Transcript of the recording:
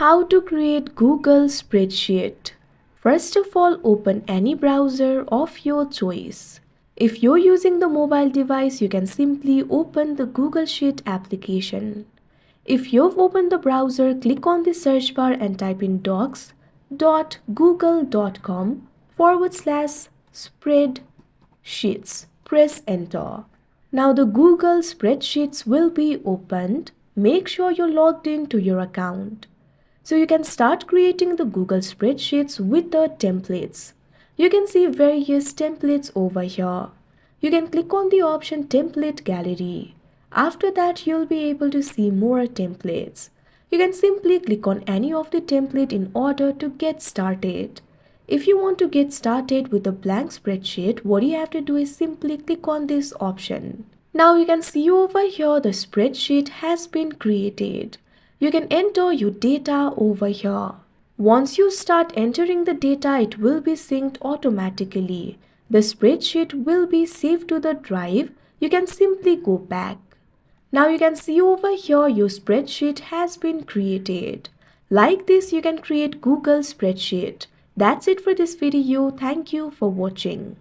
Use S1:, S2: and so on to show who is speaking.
S1: How to create Google Spreadsheet. First of all, open any browser of your choice. If you're using the mobile device, you can simply open the Google Sheet application. If you've opened the browser, click on the search bar and type in docs.google.com/spreadsheets. Press enter. Now the Google Spreadsheets will be opened. Make sure you're logged into your account. So you can start creating the Google Spreadsheets with the templates. You can see various templates over here. You can click on the option Template Gallery. After that, you'll be able to see more templates. You can simply click on any of the template in order to get started. If you want to get started with a blank spreadsheet, what you have to do is simply click on this option. Now you can see over here the spreadsheet has been created. You can enter your data over here. Once you start entering the data, it will be synced automatically. The spreadsheet will be saved to the drive. You can simply go back. Now you can see over here your spreadsheet has been created. Like this, you can create Google Spreadsheet. That's it for this video. Thank you for watching.